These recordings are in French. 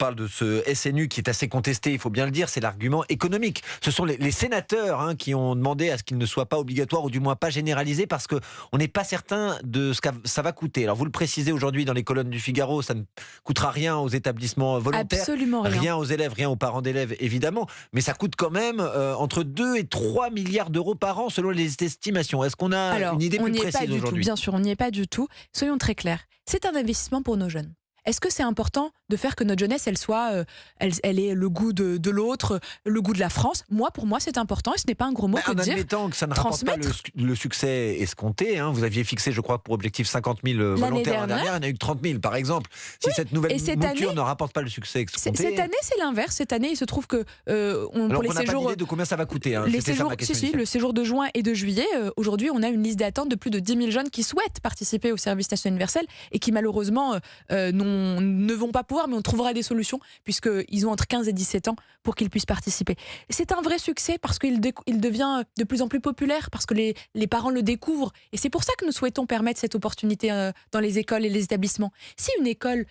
parle de ce SNU qui est assez contesté, il faut bien le dire, c'est l'argument économique. Ce sont les sénateurs qui ont demandé à ce qu'il ne soit pas obligatoire ou du moins pas généralisé parce qu'on n'est pas certain de ce que ça va coûter. Alors vous le précisez aujourd'hui dans les colonnes du Figaro, ça ne coûtera rien aux établissements volontaires, Absolument rien. aux élèves, rien aux parents d'élèves évidemment, mais ça coûte quand même entre 2 et 3 milliards d'euros par an selon les estimations. Est-ce qu'on a Alors, une idée on plus n'y est pas précise du tout, aujourd'hui? bien sûr, on n'y est pas du tout. Soyons très clairs, c'est un investissement pour nos jeunes. Est-ce que c'est important de faire que notre jeunesse, elle soit, elle ait le goût de l'autre, le goût de la France? Pour moi, c'est important et ce n'est pas un gros mot que En de dire admettant que ça ne rapporte pas transmettre. le succès escompté, vous aviez fixé, je crois, pour objectif 50 000 volontaires l'année dernière, il n'y en a eu que 30 000 par exemple. Si cette nouvelle Et cette mouture année, ne rapporte pas le succès escompté... cette année, c'est l'inverse. Cette année, il se trouve que Alors pour les qu'on n'a pas séjours, d'idée de combien ça va coûter. les C'était ça séjours, ma question si, initiale. le séjour de juin et de juillet, aujourd'hui, on a une liste d'attente de plus de 10 000 jeunes qui souhaitent participer au service national universel et qui malheureusement ne vont pas pouvoir, mais on trouvera des solutions puisqu'ils ont entre 15 et 17 ans pour qu'ils puissent participer. C'est un vrai succès parce qu'il devient de plus en plus populaire, parce que les parents le découvrent. Et c'est pour ça que nous souhaitons permettre cette opportunité dans les écoles et les établissements. Si une école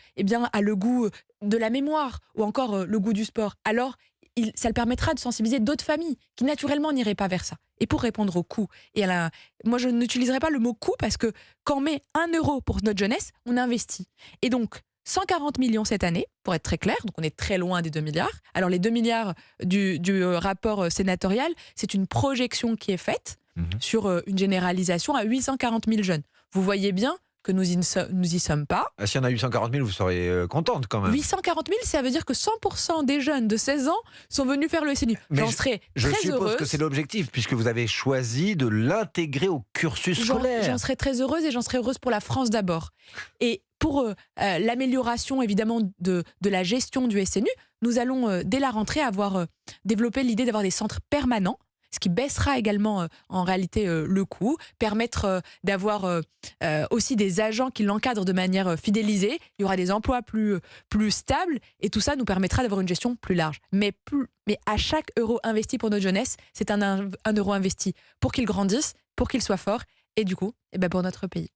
a le goût de la mémoire ou encore le goût du sport, alors ça le permettra de sensibiliser d'autres familles qui naturellement n'iraient pas vers ça. Et pour répondre au coût, moi je n'utiliserai pas le mot coût parce que quand on met 1 euro pour notre jeunesse, on investit. Et donc 140 millions cette année, pour être très clair, donc on est très loin des 2 milliards. Alors les 2 milliards du rapport sénatorial, c'est une projection qui est faite sur une généralisation à 840 000 jeunes. Vous voyez bien que nous y sommes pas. Si on a 840 000, vous seriez contente quand même. 840 000, ça veut dire que 100% des jeunes de 16 ans sont venus faire le SNU. Mais J'en serais je très suppose heureuse. que c'est l'objectif, puisque vous avez choisi de l'intégrer au cursus scolaire. J'en serais très heureuse et j'en serais heureuse pour la France d'abord. Et pour l'amélioration évidemment de la gestion du SNU, nous allons dès la rentrée avoir développé l'idée d'avoir des centres permanents, ce qui baissera également en réalité le coût, permettre d'avoir aussi des agents qui l'encadrent de manière fidélisée. Il y aura des emplois plus stables et tout ça nous permettra d'avoir une gestion plus large. Mais à chaque euro investi pour notre jeunesse, c'est un euro investi pour qu'ils grandissent, pour qu'ils soient forts et du coup, pour notre pays.